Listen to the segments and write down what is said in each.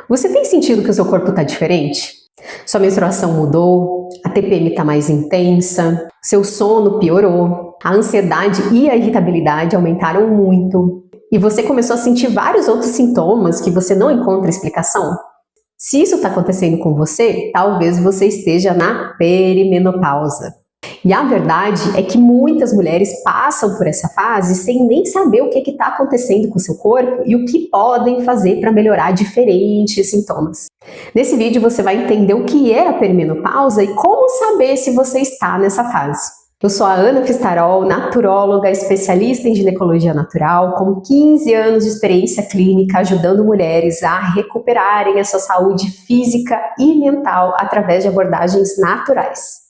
Você tem sentido que o seu corpo está diferente? Sua menstruação mudou, a TPM está mais intensa, seu sono piorou, a ansiedade e a irritabilidade aumentaram muito e você começou a sentir vários outros sintomas que você não encontra explicação? Se isso está acontecendo com você, talvez você esteja na perimenopausa. E a verdade é que muitas mulheres passam por essa fase sem nem saber o que está acontecendo com o seu corpo e o que podem fazer para melhorar diferentes sintomas. Nesse vídeo você vai entender o que é a perimenopausa e como saber se você está nessa fase. Eu sou a Ana Fistarol, naturóloga, especialista em ginecologia natural, com 15 anos de experiência clínica ajudando mulheres a recuperarem a sua saúde física e mental através de abordagens naturais.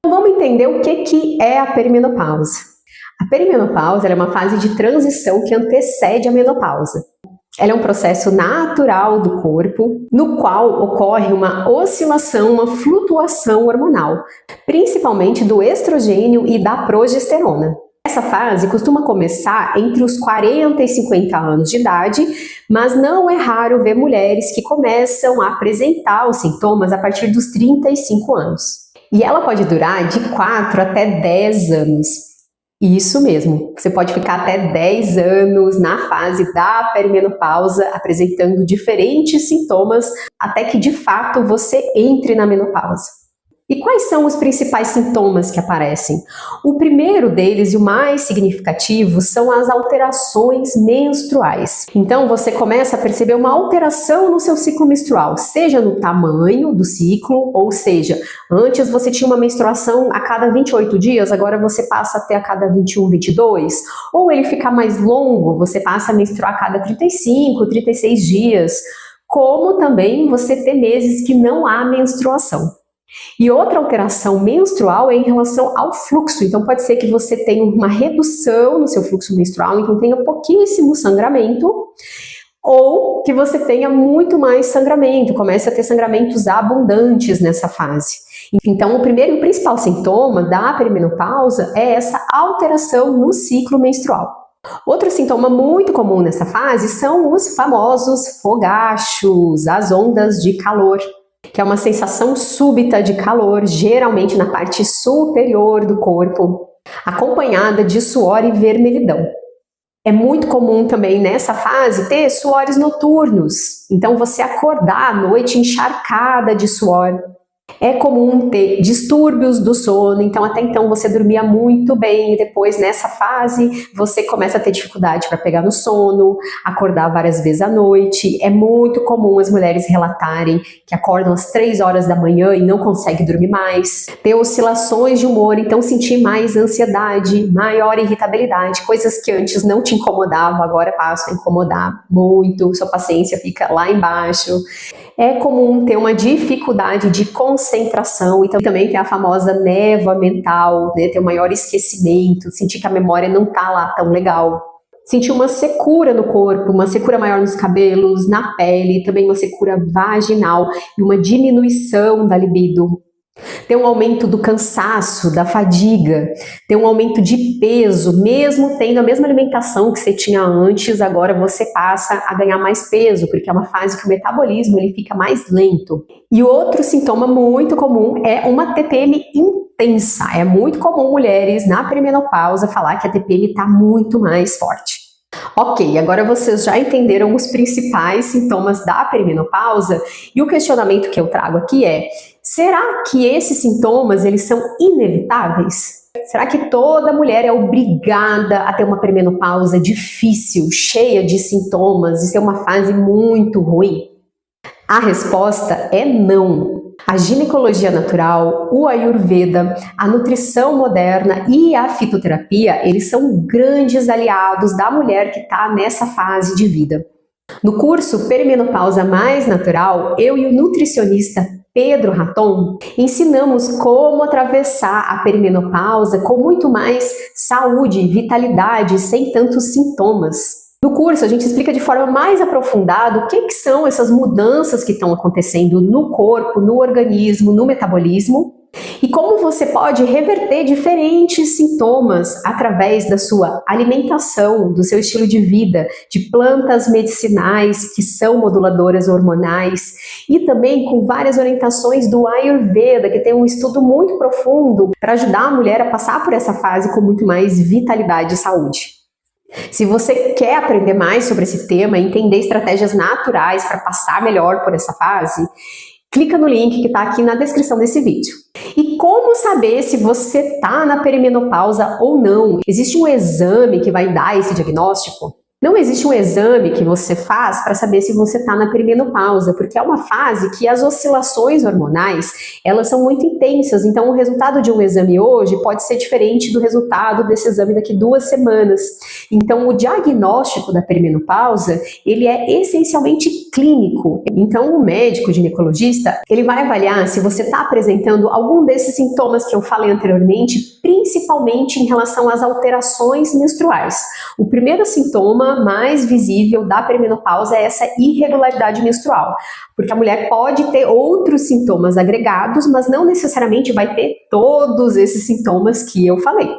Então vamos entender o que é a perimenopausa. A perimenopausa é uma fase de transição que antecede a menopausa. Ela é um processo natural do corpo, no qual ocorre uma oscilação, uma flutuação hormonal, principalmente do estrogênio e da progesterona. Essa fase costuma começar entre os 40 e 50 anos de idade, mas não é raro ver mulheres que começam a apresentar os sintomas a partir dos 35 anos. E ela pode durar de 4 até 10 anos. Isso mesmo, você pode ficar até 10 anos na fase da perimenopausa, apresentando diferentes sintomas, até que de fato você entre na menopausa. E quais são os principais sintomas que aparecem? O primeiro deles e o mais significativo são as alterações menstruais. Então você começa a perceber uma alteração no seu ciclo menstrual, seja no tamanho do ciclo, ou seja, antes você tinha uma menstruação a cada 28 dias, agora você passa até a cada 21, 22, ou ele fica mais longo, você passa a menstruar a cada 35, 36 dias, como também você ter meses que não há menstruação. E outra alteração menstrual é em relação ao fluxo, então pode ser que você tenha uma redução no seu fluxo menstrual, então tenha pouquíssimo sangramento, ou que você tenha muito mais sangramento, comece a ter sangramentos abundantes nessa fase. Então o primeiro e principal sintoma da perimenopausa é essa alteração no ciclo menstrual. Outro sintoma muito comum nessa fase são os famosos fogachos, as ondas de calor, que é uma sensação súbita de calor, geralmente na parte superior do corpo, acompanhada de suor e vermelhidão. É muito comum também nessa fase ter suores noturnos, então você acordar à noite encharcada de suor. É comum ter distúrbios do sono, então até então você dormia muito bem e depois nessa fase você começa a ter dificuldade para pegar no sono, acordar várias vezes à noite. É muito comum as mulheres relatarem que acordam às 3 horas da manhã e não conseguem dormir mais, ter oscilações de humor, então sentir mais ansiedade, maior irritabilidade, coisas que antes não te incomodavam, agora passam a incomodar muito, sua paciência fica lá embaixo. É comum ter uma dificuldade de concentração e também ter a famosa névoa mental, né? Ter um maior esquecimento, sentir que a memória não tá lá tão legal. Sentir uma secura no corpo, uma secura maior nos cabelos, na pele, também uma secura vaginal e uma diminuição da libido. Ter um aumento do cansaço, da fadiga, ter um aumento de peso, mesmo tendo a mesma alimentação que você tinha antes, agora você passa a ganhar mais peso, porque é uma fase que o metabolismo ele fica mais lento. E outro sintoma muito comum é uma TPM intensa. É muito comum mulheres na perimenopausa falar que a TPM está muito mais forte. Ok, agora vocês já entenderam os principais sintomas da perimenopausa e o questionamento que eu trago aqui é: será que esses sintomas eles são inevitáveis? Será que toda mulher é obrigada a ter uma perimenopausa difícil, cheia de sintomas e ser uma fase muito ruim? A resposta é não. A ginecologia natural, o Ayurveda, a nutrição moderna e a fitoterapia, eles são grandes aliados da mulher que está nessa fase de vida. No curso Perimenopausa Mais Natural, eu e o nutricionista Pedro Raton ensinamos como atravessar a perimenopausa com muito mais saúde, vitalidade, sem tantos sintomas. No curso, a gente explica de forma mais aprofundada o que são essas mudanças que estão acontecendo no corpo, no organismo, no metabolismo E como você pode reverter diferentes sintomas através da sua alimentação, do seu estilo de vida, de plantas medicinais que são moduladoras hormonais e também com várias orientações do Ayurveda, que tem um estudo muito profundo para ajudar a mulher a passar por essa fase com muito mais vitalidade e saúde. Se você quer aprender mais sobre esse tema, entender estratégias naturais para passar melhor por essa fase, clica no link que está aqui na descrição desse vídeo. E como saber se você está na perimenopausa ou não? Existe um exame que vai dar esse diagnóstico? Não existe um exame que você faz para saber se você está na perimenopausa, porque é uma fase que as oscilações hormonais, elas são muito intensas, então o resultado de um exame hoje pode ser diferente do resultado desse exame daqui 2 semanas. Então o diagnóstico da perimenopausa, ele é essencialmente clínico. Então o médico ginecologista, ele vai avaliar se você está apresentando algum desses sintomas que eu falei anteriormente, principalmente em relação às alterações menstruais. O primeiro sintoma mais visível da perimenopausa é essa irregularidade menstrual, porque a mulher pode ter outros sintomas agregados, mas não necessariamente vai ter todos esses sintomas que eu falei.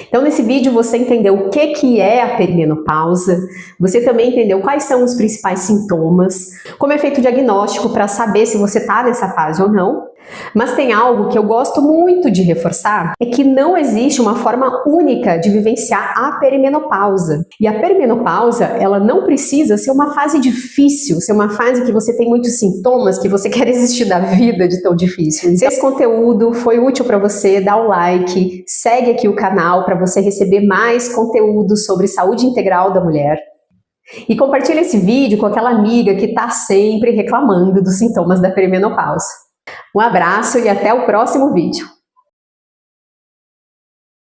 Então, nesse vídeo você entendeu o que é a perimenopausa, você também entendeu quais são os principais sintomas, como é feito o diagnóstico para saber se você está nessa fase ou não. Mas tem algo que eu gosto muito de reforçar, é que não existe uma forma única de vivenciar a perimenopausa. E a perimenopausa, ela não precisa ser uma fase difícil, ser uma fase que você tem muitos sintomas, que você quer desistir da vida de tão difícil. Se esse conteúdo foi útil para você, dá o like, segue aqui o canal para você receber mais conteúdo sobre saúde integral da mulher. E compartilha esse vídeo com aquela amiga que está sempre reclamando dos sintomas da perimenopausa. Um abraço e até o próximo vídeo.